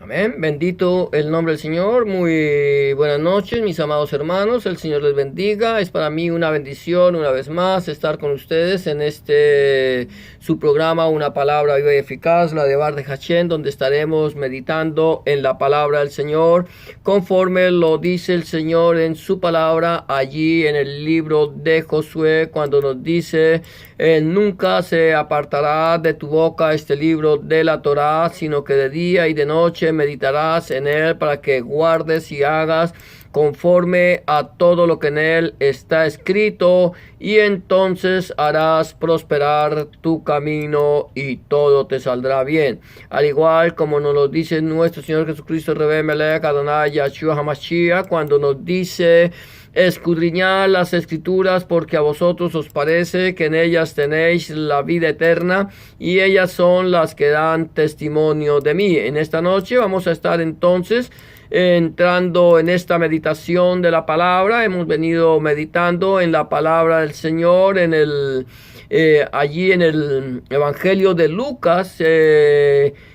Amén. Bendito el nombre del Señor. Muy buenas noches, mis amados hermanos. El Señor les bendiga. Es para mí una bendición, una vez más, estar con ustedes en su programa, Una Palabra Viva y Eficaz, la de Bar de Hachén, donde estaremos meditando en la palabra del Señor, conforme lo dice el Señor en su palabra, allí en el libro de Josué, cuando nos dice: nunca se apartará de tu boca este libro de la Torá, sino que de día y de noche meditarás en él, para que guardes y hagas conforme a todo lo que en él está escrito, y entonces harás prosperar tu camino y todo te saldrá bien. Al igual como nos lo dice nuestro Señor Jesucristo, Rebe Melech Adonai Yahshua HaMashiach, cuando nos dice: escudriñad las escrituras, porque a vosotros os parece que en ellas tenéis la vida eterna, y ellas son las que dan testimonio de mí. En esta noche vamos a estar entonces entrando en esta meditación de la palabra. Hemos venido meditando en la palabra del Señor allí en el Evangelio de Lucas.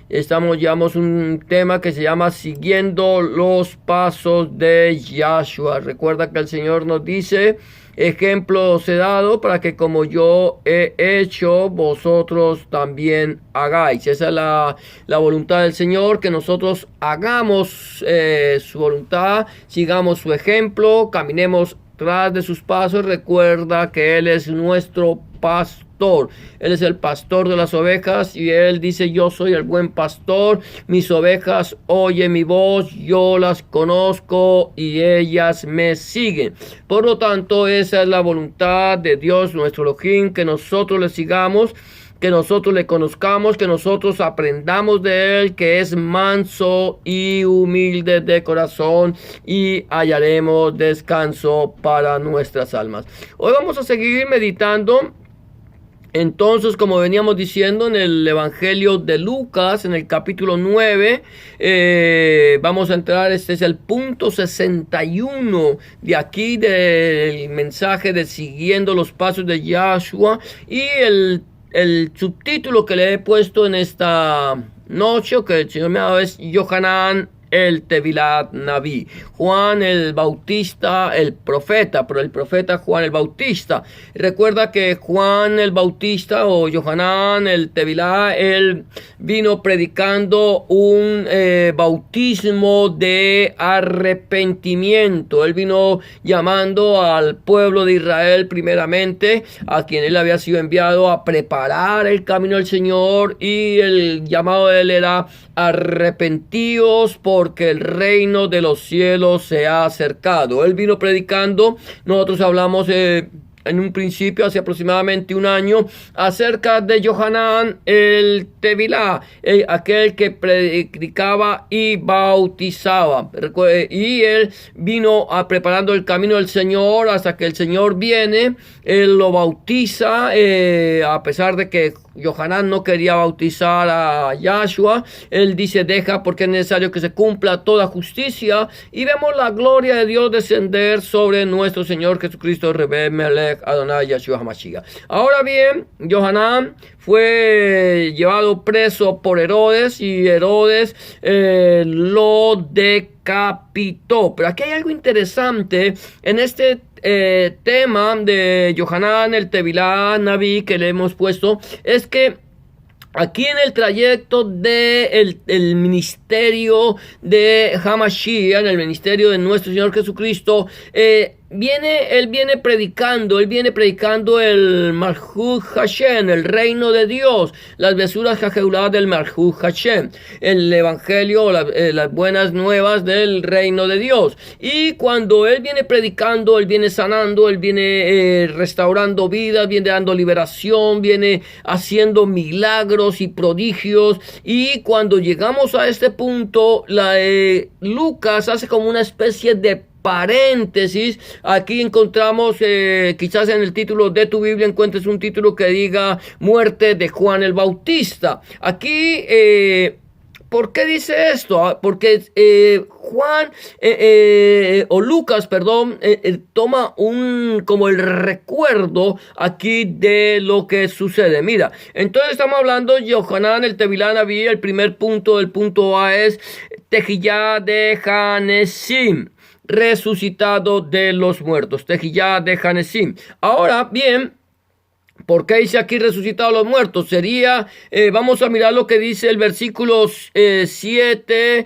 Llevamos un tema que se llama Siguiendo los Pasos de Yahshua. Recuerda que el Señor nos dice: ejemplo os he dado para que como yo he hecho, vosotros también hagáis. Esa es la voluntad del Señor, que nosotros hagamos su voluntad, sigamos su ejemplo, caminemos tras de sus pasos. Recuerda que Él es nuestro pastor. Él es el pastor de las ovejas, y Él dice: yo soy el buen pastor, mis ovejas oyen mi voz, yo las conozco y ellas me siguen. Por lo tanto, esa es la voluntad de Dios nuestro Elohim, que nosotros le sigamos, que nosotros le conozcamos, que nosotros aprendamos de Él, que es manso y humilde de corazón, y hallaremos descanso para nuestras almas. Hoy vamos a seguir meditando entonces, como veníamos diciendo, en el Evangelio de Lucas, en el capítulo 9, vamos a entrar. Este es el punto 61 de aquí del mensaje de Siguiendo los Pasos de Yahshua, y el subtítulo que le he puesto en esta noche, o que el Señor me ha dado, es Yohanan el Tevilat Naví, Juan el Bautista, el profeta, pero el profeta Juan el Bautista. Recuerda que Juan el Bautista, o Yohanan el Tevilat, él vino predicando un bautismo de arrepentimiento. Él vino llamando al pueblo de Israel, primeramente, a quien él había sido enviado a preparar el camino del Señor, y el llamado de él era: arrepentíos, porque el reino de los cielos se ha acercado. Él vino predicando. Nosotros hablamos en un principio, hace aproximadamente un año, acerca de Yohanan el Tevilá, aquel que predicaba y bautizaba. Y él vino preparando el camino del Señor hasta que el Señor viene. Él lo bautiza, a pesar de que Yohanan no quería bautizar a Yahshua. Él dice: deja, porque es necesario que se cumpla toda justicia. Y vemos la gloria de Dios descender sobre nuestro Señor Jesucristo, Rebe Melech Adonai Yahshua HaMashiach. Ahora bien, Yohanan fue llevado preso por Herodes, y Herodes lo decapitó. Pero aquí hay algo interesante en este tema de Yohanan el Tevilat Naví que le hemos puesto. Es que aquí en el trayecto de el ministerio de Hamashiach, en el ministerio de nuestro Señor Jesucristo, él viene predicando el Malchut Hashem, el reino de Dios, las besuras Jajeulah del Malchut Hashem, el evangelio, las buenas nuevas del reino de Dios. Y cuando él viene predicando, él viene sanando, él viene restaurando vidas, viene dando liberación, viene haciendo milagros y prodigios. Y cuando llegamos a este punto, Lucas hace como una especie de paréntesis. Aquí encontramos, quizás en el título de tu Biblia encuentres un título que diga: muerte de Juan el Bautista. Aquí ¿por qué dice esto? Porque Juan, o Lucas, perdón, toma como el recuerdo aquí de lo que sucede. Mira, entonces estamos hablando de Yohanan el Tevilá Naví. El primer punto, el punto A, es: Tejillá de Janesim, resucitado de los muertos. Tejillá de Janesim. Ahora bien, ¿por qué dice aquí resucitado de los muertos? Sería, vamos a mirar lo que dice el versículo 7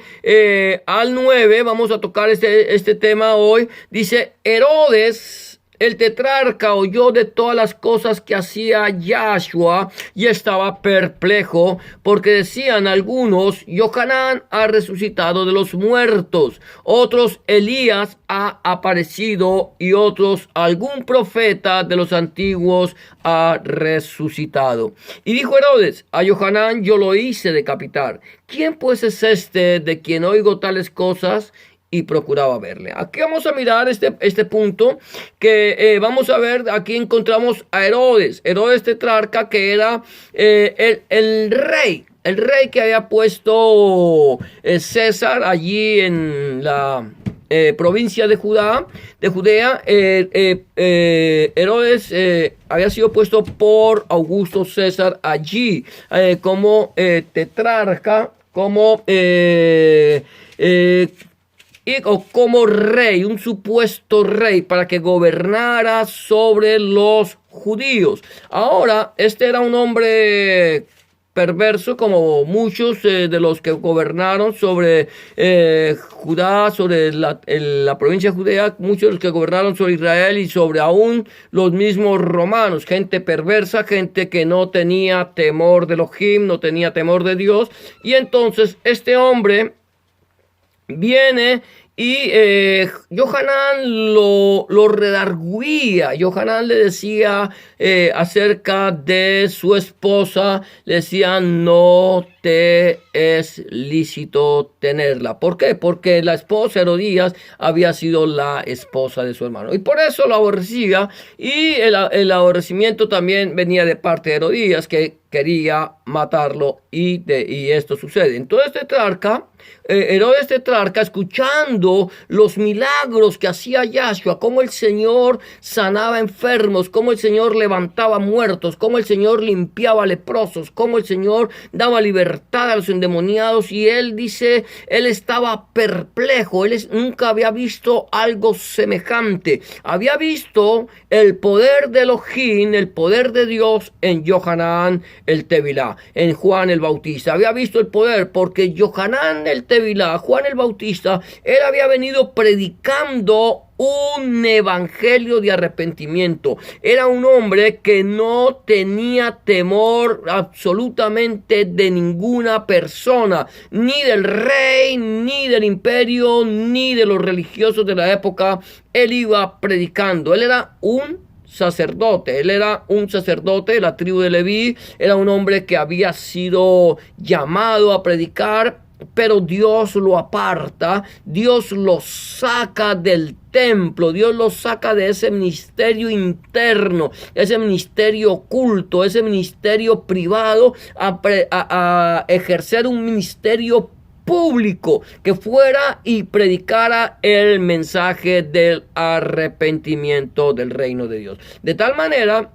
al 9. Vamos a tocar este tema hoy. Dice, Herodes, el tetrarca, oyó de todas las cosas que hacía Yahshua y estaba perplejo, porque decían algunos, Johanán ha resucitado de los muertos, otros, Elías ha aparecido, y otros, algún profeta de los antiguos ha resucitado. Y dijo Herodes, a Johanán yo lo hice decapitar. ¿Quién pues es este de quien oigo tales cosas? Y procuraba verle. Aquí vamos a mirar este punto que vamos a ver. Aquí encontramos a Herodes tetrarca, que era el rey que había puesto César allí en la provincia de Judea. Herodes había sido puesto por Augusto César allí como tetrarca, como o como rey, un supuesto rey, para que gobernara sobre los judíos. Ahora, este era un hombre perverso, como muchos de los que gobernaron sobre Judá, sobre la provincia de Judea, muchos de los que gobernaron sobre Israel y sobre aún los mismos romanos, gente perversa, gente que no tenía temor de Elohim, no tenía temor de Dios. Y entonces este hombre viene y Johanán lo redarguía. Johanán le decía acerca de su esposa, le decía, no te es lícito tenerla. ¿Por qué? Porque la esposa Herodías había sido la esposa de su hermano, y por eso lo aborrecía. Y el aborrecimiento también venía de parte de Herodías, que quería matarlo, y esto sucede. Entonces Herodes tetrarca, escuchando los milagros que hacía Yahshua, cómo el Señor sanaba enfermos, cómo el Señor levantaba muertos, cómo el Señor limpiaba leprosos, cómo el Señor daba libertad a los endemoniados, y él dice, él estaba perplejo. Nunca había visto algo semejante. Había visto el poder de Elohim, el poder de Dios en Johanán el Tevilá, en Juan el Bautista. Había visto el poder porque Johanán el Tevilá, Juan el Bautista, él había venido predicando un evangelio de arrepentimiento. Era un hombre que no tenía temor absolutamente de ninguna persona, ni del rey, ni del imperio, ni de los religiosos de la época. Él iba predicando. Él era un sacerdote de la tribu de Leví. Era un hombre que había sido llamado a predicar, pero Dios lo aparta, Dios lo saca del templo, Dios lo saca de ese ministerio interno, ese ministerio oculto, ese ministerio privado, a ejercer un ministerio público, que fuera y predicara el mensaje del arrepentimiento del reino de Dios. De tal manera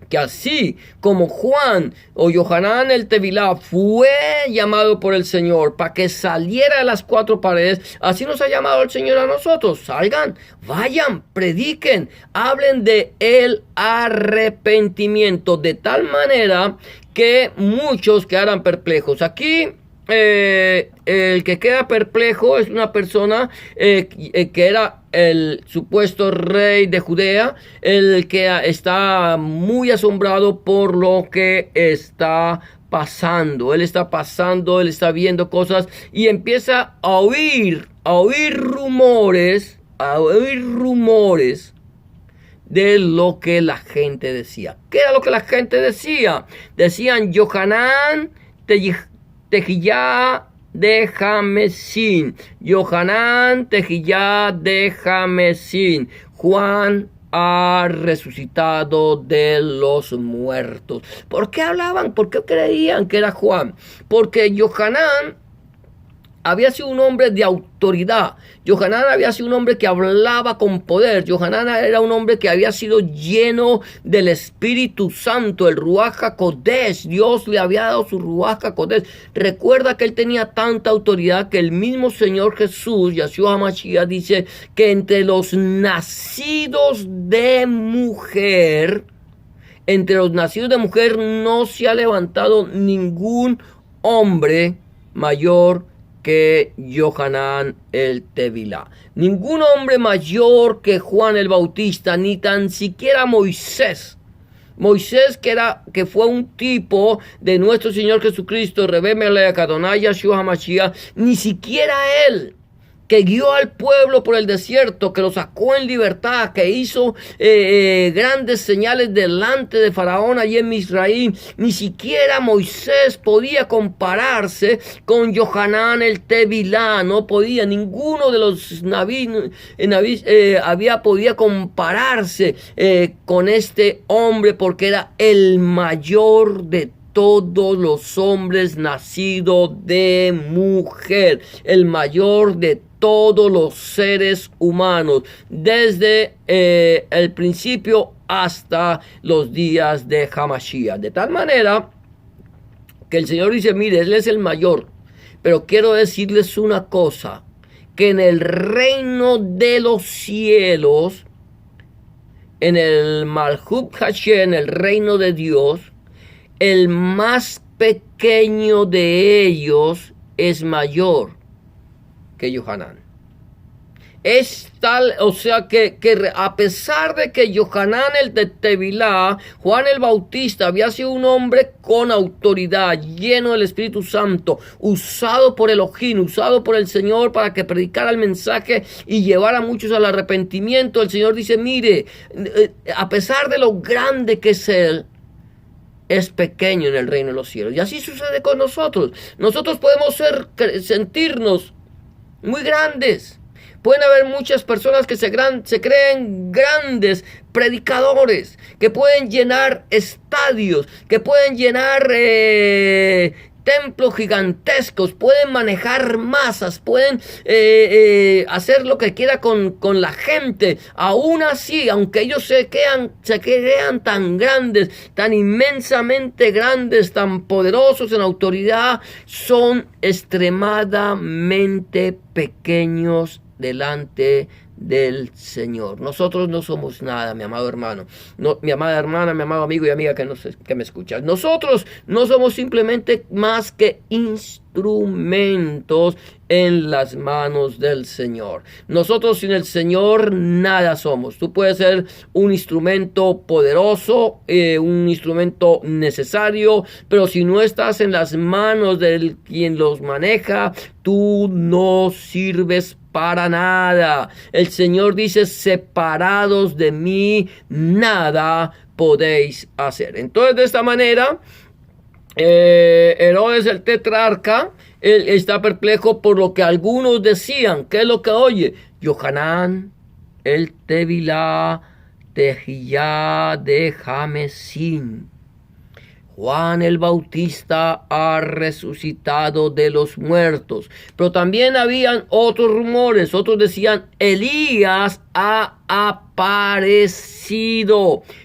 que así como Juan o Johanán el Tevilá fue llamado por el Señor para que saliera de las cuatro paredes, así nos ha llamado el Señor a nosotros. Salgan, vayan, prediquen, hablen de el arrepentimiento, de tal manera que muchos quedaran perplejos. Aquí el que queda perplejo es una persona que era el supuesto rey de Judea, el que está muy asombrado por lo que está pasando. Él está viendo cosas y empieza a oír rumores de lo que la gente decía. ¿Qué era lo que la gente decía? Decían, Johanán Tejillá de Jamesin. Johanán Tejillá de Jamesin. Juan ha resucitado de los muertos. ¿Por qué hablaban? ¿Por qué creían que era Juan? Porque Johanán había sido un hombre de autoridad. Johanán había sido un hombre que hablaba con poder. Johanán era un hombre que había sido lleno del Espíritu Santo, el Ruach HaKodesh. Dios le había dado su Ruach HaKodesh. Recuerda que él tenía tanta autoridad que el mismo Señor Jesús, Yahshua HaMashiach, dice que entre los nacidos de mujer, no se ha levantado ningún hombre mayor que Johanán el Tevilá. Ningún hombre mayor que Juan el Bautista, ni tan siquiera Moisés. Moisés, que fue un tipo de nuestro Señor Jesucristo, Rebbe Melech Adonai Yahshua HaMashiach, ni siquiera él, que guió al pueblo por el desierto, que lo sacó en libertad, que hizo grandes señales delante de Faraón allí en Misraim. Ni siquiera Moisés podía compararse con Johanán el Tevilá, no podía. Ninguno de los podía compararse con este hombre, porque era el mayor de todos los hombres nacidos de mujer, el mayor de todos los seres humanos, desde el principio hasta los días de Hamashiach. De tal manera que el Señor dice, mire, Él es el mayor, pero quiero decirles una cosa, que en el reino de los cielos, en el Malhut Hashem, en el reino de Dios, el más pequeño de ellos es mayor que Johanán. Es tal, o sea que a pesar de que Johanán el de Tevilá, Juan el Bautista, había sido un hombre con autoridad, lleno del Espíritu Santo, usado por Elohim, usado por el Señor para que predicara el mensaje y llevara a muchos al arrepentimiento, el Señor dice, mire, a pesar de lo grande que es Él, es pequeño en el reino de los cielos. Y así sucede con nosotros. Nosotros podemos sentirnos muy grandes. Pueden haber muchas personas que se creen grandes predicadores, que pueden llenar estadios, que pueden llenar templos gigantescos, pueden manejar masas, pueden hacer lo que quiera con la gente. Aún así, aunque ellos se crean tan grandes, tan inmensamente grandes, tan poderosos en autoridad, son extremadamente pequeños delante del Señor. Nosotros no somos nada, mi amado hermano, mi amada hermana, mi amado amigo y amiga que me escuchas. Nosotros no somos simplemente más que instrumentos en las manos del Señor. Nosotros sin el Señor nada somos. Tú puedes ser un instrumento poderoso, un instrumento necesario, pero si no estás en las manos de quien los maneja, tú no sirves para nada. El Señor dice, separados de mí, nada podéis hacer. Entonces, de esta manera, Herodes el tetrarca, él está perplejo por lo que algunos decían. ¿Qué es lo que oye? Johanán el Tevilá Tehiyá de Jamesín. Juan el Bautista ha resucitado de los muertos. Pero también habían otros rumores. Otros decían, Elías ha aparecido.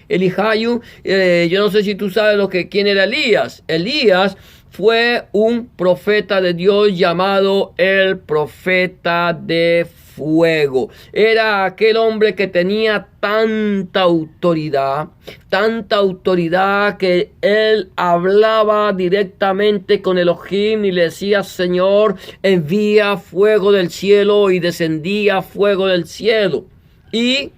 Elijayu, yo no sé si tú sabes quién era Elías. Elías fue un profeta de Dios llamado el profeta de fuego. Era aquel hombre que tenía tanta autoridad que él hablaba directamente con Elohim y le decía, Señor, envía fuego del cielo, y descendía fuego del cielo y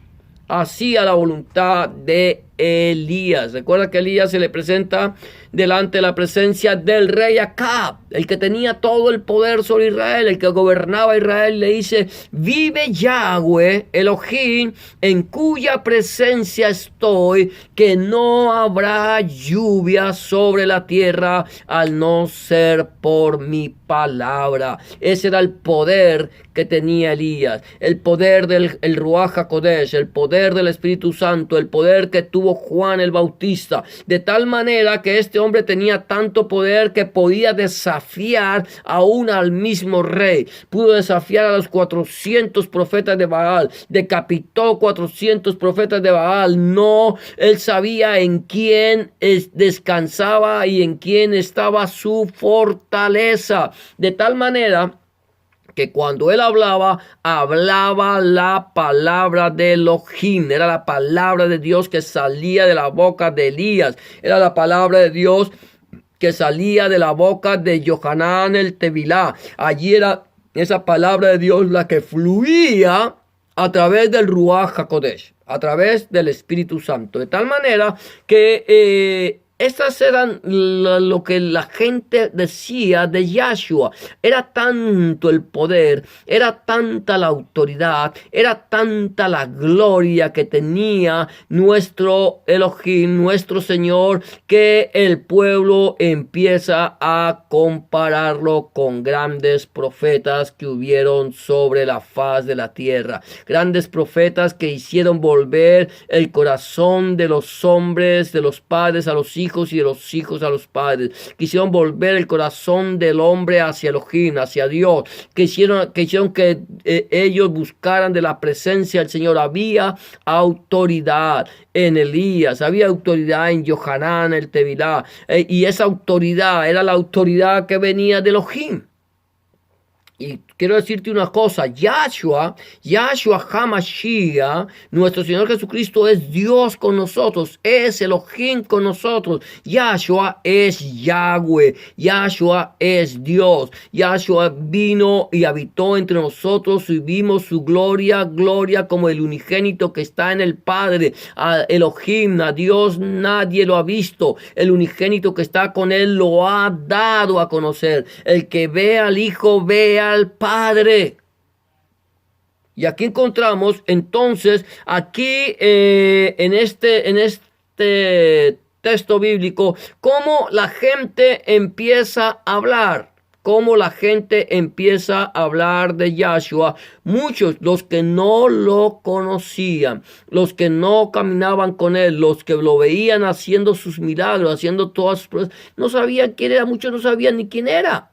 hacía la voluntad de Elías. Recuerda que Elías se le presenta delante de la presencia del rey Acab, el que tenía todo el poder sobre Israel, el que gobernaba Israel. Le dice, vive Yahweh Elohim, en cuya presencia estoy, que no habrá lluvia sobre la tierra al no ser por mi palabra. Ese era el poder que tenía Elías, el poder del Ruach HaKodesh, el poder del Espíritu Santo, el poder que tuvo tuvo Juan el Bautista. De tal manera que este hombre tenía tanto poder que podía desafiar aún al mismo rey. Pudo desafiar a los 400 profetas de Baal. Decapitó 400 profetas de Baal. No, él sabía en quién descansaba y en quién estaba su fortaleza. De tal manera que cuando él hablaba la palabra de Elohim, era la palabra de Dios que salía de la boca de Elías, era la palabra de Dios que salía de la boca de Johanán el Tevilá. Allí era esa palabra de Dios la que fluía a través del Ruach HaKodesh, a través del Espíritu Santo, de tal manera que estas eran lo que la gente decía de Yahshua. Era tanto el poder, era tanta la autoridad, era tanta la gloria que tenía nuestro Elohim, nuestro Señor, que el pueblo empieza a compararlo con grandes profetas que hubieron sobre la faz de la tierra. Grandes profetas que hicieron volver el corazón de los hombres, de los padres a los hijos y de los hijos a los padres. Quisieron volver el corazón del hombre hacia Elohim, hacia Dios. Quisieron que ellos buscaran de la presencia del Señor. Había autoridad en Elías, había autoridad en Johanán el Tevilá, y esa autoridad era la autoridad que venía de Elohim. Y quiero decirte una cosa, Yahshua HaMashiach, nuestro Señor Jesucristo es Dios con nosotros, es Elohim con nosotros. Yahshua es Yahweh, Yahshua es Dios. Yahshua vino y habitó entre nosotros y vimos su gloria como el unigénito que está en el Padre. A Elohim, a Dios nadie lo ha visto. El unigénito que está con él lo ha dado a conocer. El que ve al Hijo, ve al Padre. Y aquí encontramos entonces, aquí en este texto bíblico, cómo la gente empieza a hablar. Cómo la gente empieza a hablar de Yahshua. Muchos, los que no lo conocían, los que no caminaban con él, los que lo veían haciendo sus milagros, haciendo todas sus cosas, no sabían quién era. Muchos no sabían ni quién era.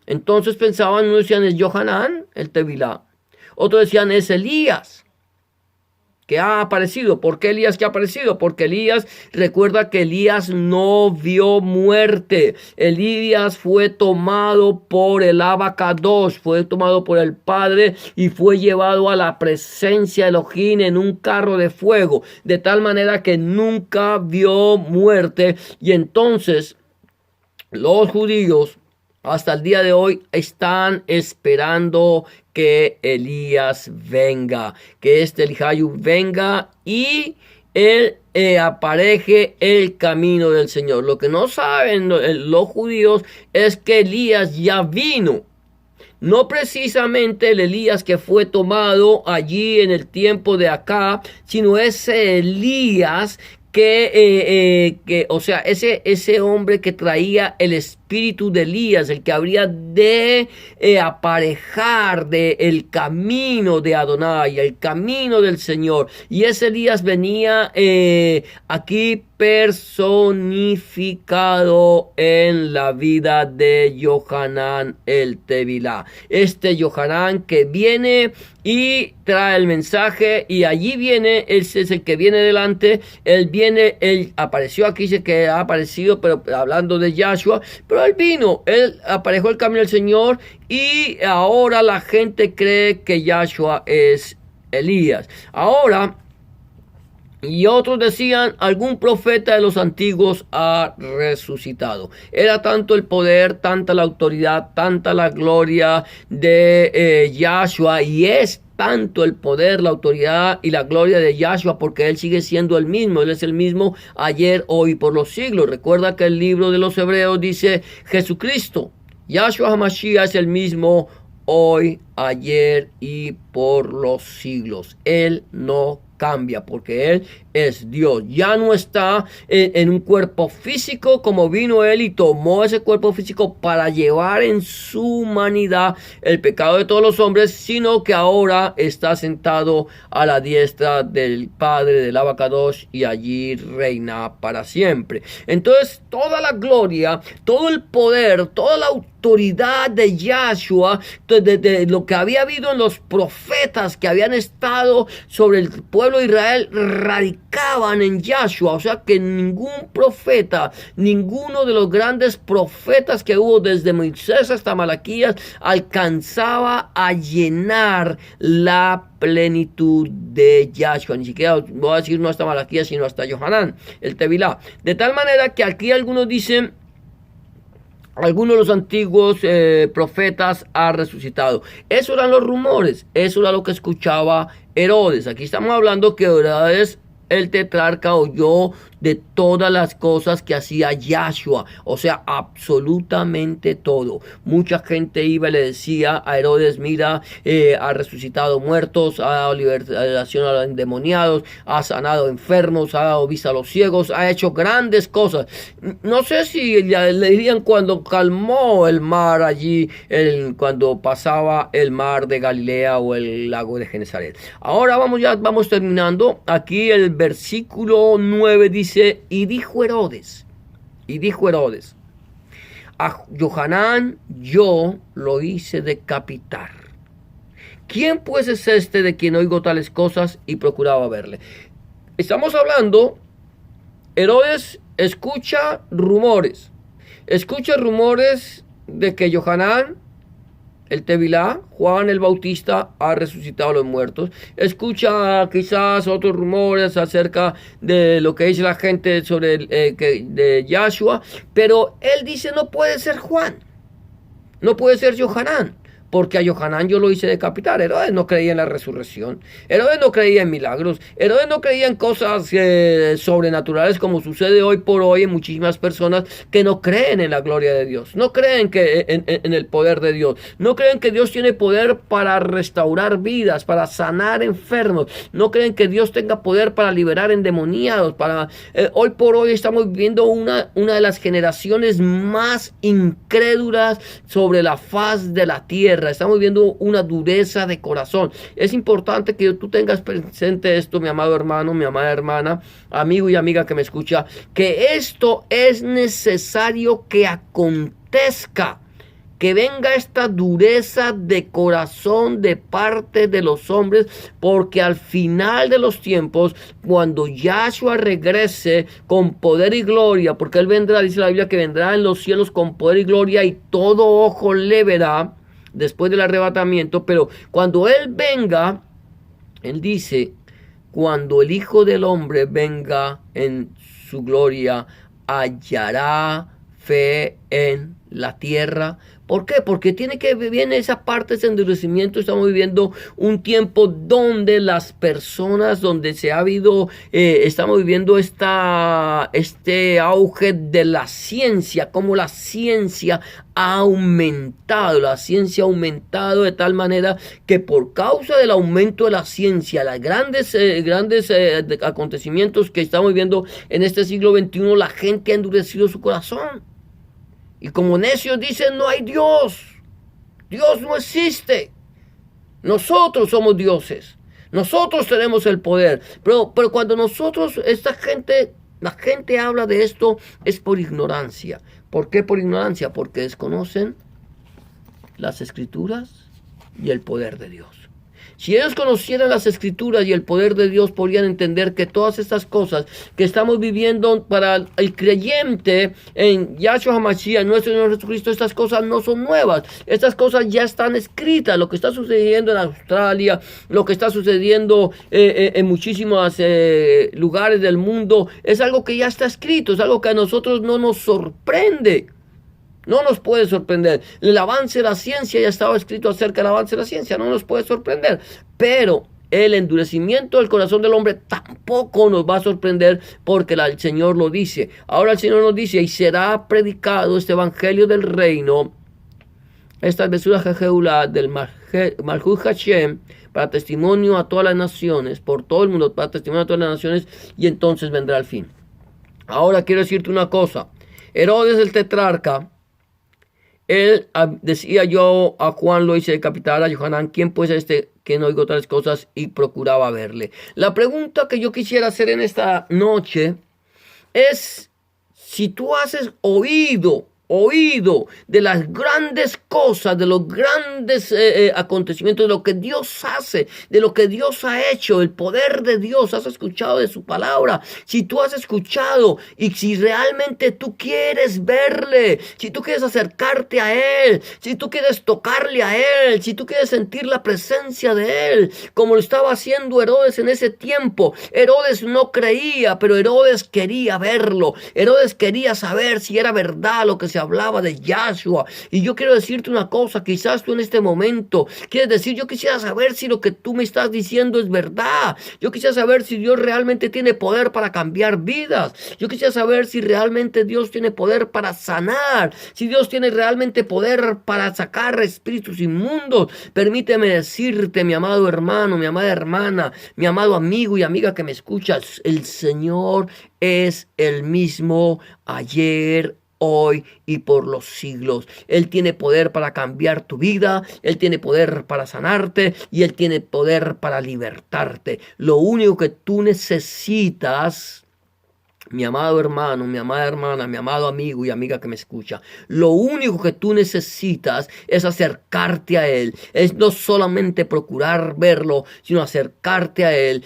Entonces pensaban, unos decían es Johanán el Tevilá, otros decían es Elías que ha aparecido. ¿Por qué Elías que ha aparecido? Porque Elías, recuerda que Elías no vio muerte. Elías fue tomado por el Abacadosh, fue tomado por el Padre y fue llevado a la presencia de Elohim en un carro de fuego, de tal manera que nunca vio muerte. Y entonces los judíos hasta el día de hoy están esperando que Elías venga, que Elijayu venga y él apareje el camino del Señor. Lo que no saben los judíos es que Elías ya vino. No precisamente el Elías que fue tomado allí en el tiempo de acá, sino ese Elías ese hombre que traía el espíritu de Elías, el que habría de aparejar el camino de Adonai, el camino del Señor. Y ese Elías venía aquí personificado en la vida de Johanán el Tevilá. Este Johanán que viene y trae el mensaje, y allí viene, él es el que viene delante, él apareció aquí, dice que ha aparecido, pero hablando de Yahshua, pero él vino, él aparejó el camino del Señor, y ahora la gente cree que Yahshua es Elías. Ahora, y otros decían, algún profeta de los antiguos ha resucitado. Era tanto el poder, tanta la autoridad, tanta la gloria de Yahshua, y es tanto el poder, la autoridad y la gloria de Yahshua, porque él sigue siendo el mismo. Él es el mismo ayer, hoy, por los siglos. Recuerda que el libro de los Hebreos dice, Jesucristo, Yahshua HaMashiach es el mismo hoy, ayer y por los siglos. Él no cambia porque Él es Dios. Ya no está en un cuerpo físico como vino Él y tomó ese cuerpo físico para llevar en su humanidad el pecado de todos los hombres, sino que ahora está sentado a la diestra del Padre, del Abacadosh, y allí reina para siempre. Entonces toda la gloria, todo el poder, toda la autoridad de Yahshua, de lo que había habido en los profetas que habían estado sobre el pueblo de Israel, radicaban en Yahshua. O sea que ningún profeta, ninguno de los grandes profetas que hubo desde Moisés hasta Malaquías alcanzaba a llenar la plenitud de Yahshua. Ni siquiera voy a decir no hasta Malaquías, sino hasta Yohanan, el Tevilá. De tal manera que aquí algunos dicen, algunos de los antiguos profetas ha resucitado. Eso eran los rumores, eso era lo que escuchaba Herodes. Aquí estamos hablando que Herodes, el tetrarca, oyó de todas las cosas que hacía Yahshua, o sea, absolutamente todo. Mucha gente iba y le decía a Herodes: mira, ha resucitado muertos, ha dado liberación a los endemoniados, ha sanado enfermos, ha dado vista a los ciegos, ha hecho grandes cosas. No sé si le dirían cuando calmó el mar allí, cuando pasaba el mar de Galilea o el lago de Genesaret. Ahora vamos terminando. Aquí el versículo 9 dice: y dijo Herodes, a Johanán yo lo hice decapitar. ¿Quién pues es este de quien oigo tales cosas? Y procuraba verle. Estamos hablando, Herodes escucha rumores de que Johanán, el Tevilá, Juan el Bautista, ha resucitado a los muertos. Escucha quizás otros rumores acerca de lo que dice la gente sobre de Yahshua, pero él dice: no puede ser Juan, no puede ser Johanán, porque a Johanán yo lo hice decapitar. Herodes no creía en la resurrección, Herodes no creía en milagros, Herodes no creía en cosas sobrenaturales, como sucede hoy por hoy en muchísimas personas que no creen en la gloria de Dios, no creen en el poder de Dios, no creen que Dios tiene poder para restaurar vidas, para sanar enfermos, no creen que Dios tenga poder para liberar endemoniados. Hoy por hoy estamos viviendo una de las generaciones más incrédulas sobre la faz de la tierra. Estamos viendo una dureza de corazón. Es importante que tú tengas presente esto, mi amado hermano, mi amada hermana, amigo y amiga que me escucha, que esto es necesario que acontezca, que venga esta dureza de corazón de parte de los hombres, porque al final de los tiempos, cuando Yahshua regrese con poder y gloria, porque Él vendrá, dice la Biblia, que vendrá en los cielos con poder y gloria, y todo ojo le verá después del arrebatamiento. Pero cuando Él venga, Él dice: cuando el Hijo del Hombre venga en su gloria, hallará fe en la tierra. ¿Por qué? Porque viene esa parte, ese endurecimiento. Estamos viviendo un tiempo donde las personas, donde estamos viviendo este auge de la ciencia, como la ciencia ha aumentado de tal manera que por causa del aumento de la ciencia, los grandes acontecimientos que estamos viviendo en este siglo XXI, la gente ha endurecido su corazón. Y como necios dicen: no hay Dios, Dios no existe, nosotros somos dioses, nosotros tenemos el poder. Pero cuando la gente habla de esto, es por ignorancia. ¿Por qué por ignorancia? Porque desconocen las Escrituras y el poder de Dios. Si ellos conocieran las Escrituras y el poder de Dios, podrían entender que todas estas cosas que estamos viviendo para el creyente en Yahshua HaMashiach, nuestro Señor Jesucristo, estas cosas no son nuevas. Estas cosas ya están escritas. Lo que está sucediendo en Australia, lo que está sucediendo en muchísimos lugares del mundo, es algo que ya está escrito, es algo que a nosotros no nos sorprende. No nos puede sorprender. El avance de la ciencia ya estaba escrito acerca del avance de la ciencia. No nos puede sorprender. Pero el endurecimiento del corazón del hombre tampoco nos va a sorprender, porque el Señor lo dice. Ahora el Señor nos dice: y será predicado este evangelio del reino esta Besura Jejeulá del Malhut Hashem para testimonio a todas las naciones, por todo el mundo, para testimonio a todas las naciones, y entonces vendrá el fin. Ahora quiero decirte una cosa. Herodes el tetrarca, él decía: yo a Juan lo hice decapitar, a Johanán, ¿quién pues que no oigo tales cosas? Y procuraba verle. La pregunta que yo quisiera hacer en esta noche es si tú has oído de las grandes cosas, de los grandes acontecimientos, de lo que Dios hace, de lo que Dios ha hecho, el poder de Dios. Has escuchado de su palabra. Si tú has escuchado y si realmente tú quieres verle, si tú quieres acercarte a Él, si tú quieres tocarle a Él, si tú quieres sentir la presencia de Él, como lo estaba haciendo Herodes en ese tiempo. Herodes no creía, pero Herodes quería verlo. Herodes quería saber si era verdad lo que se hablaba de Yahshua. Y yo quiero decirte una cosa: quizás tú en este momento quieres decir: yo quisiera saber si lo que tú me estás diciendo es verdad. Yo quisiera saber si Dios realmente tiene poder para cambiar vidas. Yo quisiera saber si realmente Dios tiene poder para sanar, si Dios tiene realmente poder para sacar espíritus inmundos. Permíteme decirte, mi amado hermano, mi amada hermana, mi amado amigo y amiga que me escuchas: el Señor es el mismo ayer, hoy y por los siglos. Él tiene poder para cambiar tu vida, Él tiene poder para sanarte y Él tiene poder para libertarte. Lo único que tú necesitas, mi amado hermano, mi amada hermana, mi amado amigo y amiga que me escucha, lo único que tú necesitas es acercarte a Él. Es no solamente procurar verlo, sino acercarte a Él,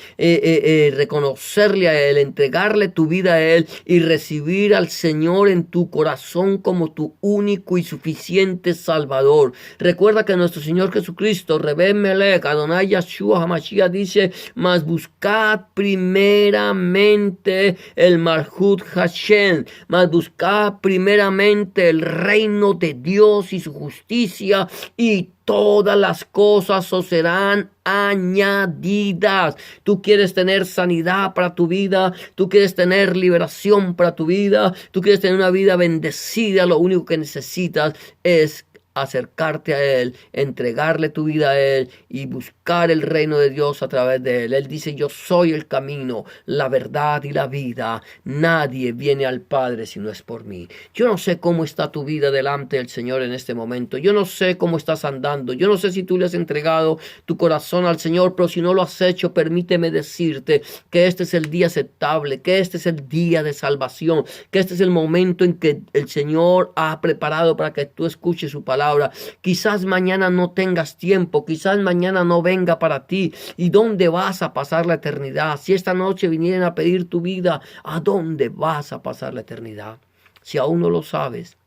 reconocerle a Él, entregarle tu vida a Él y recibir al Señor en tu corazón como tu único y suficiente Salvador. Recuerda que nuestro Señor Jesucristo, Rebbe Melech, Adonai Yahshua HaMashiach, dice: mas buscad primeramente el Malhut Hashem, mas buscad primeramente el reino de Dios y su justicia, y todas las cosas os serán añadidas. Tú quieres tener sanidad para tu vida, tú quieres tener liberación para tu vida, tú quieres tener una vida bendecida. Lo único que necesitas es acercarte a Él, entregarle tu vida a Él y buscar el reino de Dios a través de Él. Él dice: yo soy el camino, la verdad y la vida. Nadie viene al Padre si no es por mí. Yo no sé cómo está tu vida delante del Señor en este momento. Yo no sé cómo estás andando. Yo no sé si tú le has entregado tu corazón al Señor, pero si no lo has hecho, permíteme decirte que este es el día aceptable, que este es el día de salvación, que este es el momento en que el Señor ha preparado para que tú escuches su palabra. Quizás mañana no tengas tiempo, quizás mañana no venga para ti. ¿Y dónde vas a pasar la eternidad? Si esta noche vinieran a pedir tu vida, ¿a dónde vas a pasar la eternidad? Si aún no lo sabes,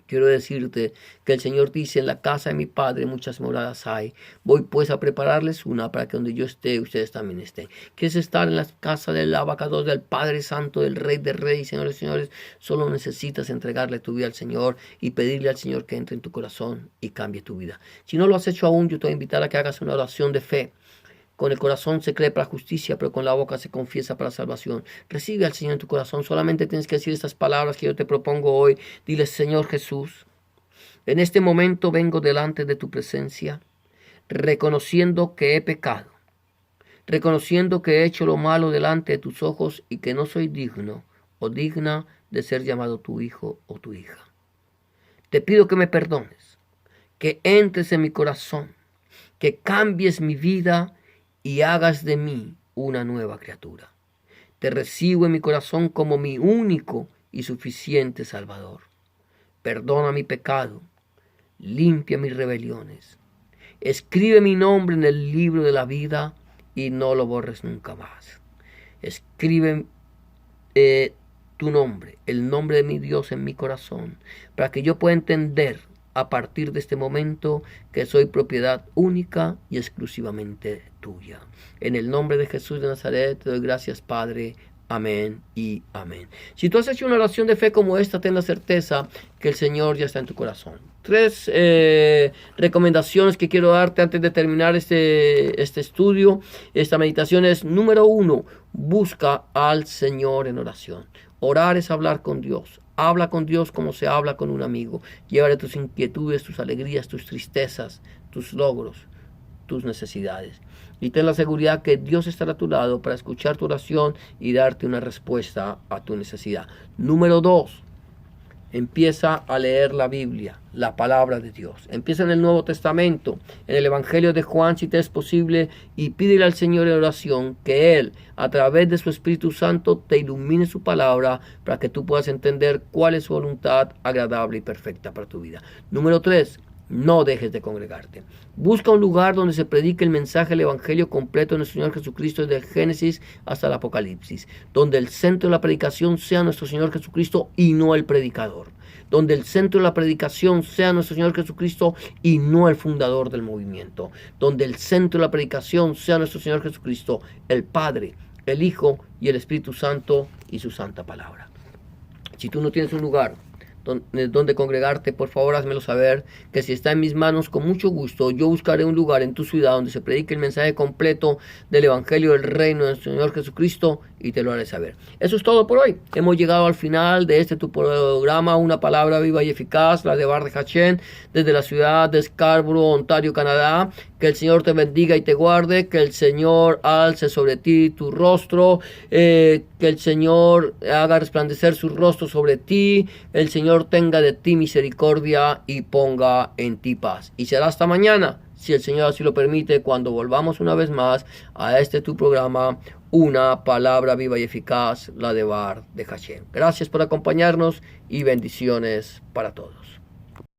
quiero decirte que el Señor dice: en la casa de mi Padre muchas moradas hay. Voy pues a prepararles una para que donde yo esté, ustedes también estén. ¿Quieres estar en la casa del Abacados, del Padre Santo, del Rey de Reyes, señores y señores? Solo necesitas entregarle tu vida al Señor y pedirle al Señor que entre en tu corazón y cambie tu vida. Si no lo has hecho aún, yo te voy a invitar a que hagas una oración de fe. Con el corazón se cree para justicia, pero con la boca se confiesa para salvación. Recibe al Señor en tu corazón. Solamente tienes que decir estas palabras que yo te propongo hoy. Dile: Señor Jesús, en este momento vengo delante de tu presencia, reconociendo que he pecado, reconociendo que he hecho lo malo delante de tus ojos y que no soy digno o digna de ser llamado tu hijo o tu hija. Te pido que me perdones, que entres en mi corazón, que cambies mi vida y hagas de mí una nueva criatura. Te recibo en mi corazón como mi único y suficiente Salvador. Perdona mi pecado, limpia mis rebeliones. Escribe mi nombre en el libro de la vida y no lo borres nunca más. Escribe tu nombre, el nombre de mi Dios en mi corazón, para que yo pueda entender a partir de este momento que soy propiedad única y exclusivamente tuya. En el nombre de Jesús de Nazaret te doy gracias, Padre. Amén y amén. Si tú has hecho una oración de fe como esta, ten la certeza que el Señor ya está en tu corazón. 3 recomendaciones que quiero darte antes de terminar este estudio, esta meditación es: número 1, busca al Señor en oración. Orar es hablar con Dios. Habla con Dios como se habla con un amigo. Llévale tus inquietudes, tus alegrías, tus tristezas, tus logros, tus necesidades. Y ten la seguridad que Dios estará a tu lado para escuchar tu oración y darte una respuesta a tu necesidad. Número 2. Empieza a leer la Biblia, la palabra de Dios. Empieza en el Nuevo Testamento, en el Evangelio de Juan, si te es posible, y pídele al Señor en oración que Él, a través de su Espíritu Santo, te ilumine su palabra para que tú puedas entender cuál es su voluntad agradable y perfecta para tu vida. Número 3. No dejes de congregarte. Busca un lugar donde se predique el mensaje del Evangelio completo de nuestro Señor Jesucristo desde el Génesis hasta el Apocalipsis. Donde el centro de la predicación sea nuestro Señor Jesucristo y no el predicador. Donde el centro de la predicación sea nuestro Señor Jesucristo y no el fundador del movimiento. Donde el centro de la predicación sea nuestro Señor Jesucristo, el Padre, el Hijo y el Espíritu Santo y su santa palabra. Si tú no tienes un lugar donde congregarte, por favor házmelo saber, que si está en mis manos, con mucho gusto yo buscaré un lugar en tu ciudad donde se predique el mensaje completo del Evangelio del Reino de nuestro Señor Jesucristo y te lo haré saber. Eso es todo por hoy. Hemos llegado al final de tu programa, Una Palabra Viva y Eficaz, la Devar de Hachem, desde la ciudad de Scarborough, Ontario, Canadá. Que el Señor te bendiga y te guarde, que el Señor alce sobre ti tu rostro, que el Señor haga resplandecer su rostro sobre ti, el Señor tenga de ti misericordia y ponga en ti paz. Y será hasta mañana, si el Señor así lo permite, cuando volvamos una vez más a tu programa, Una Palabra Viva y Eficaz, la Devar de Hachem. Gracias por acompañarnos y bendiciones para todos.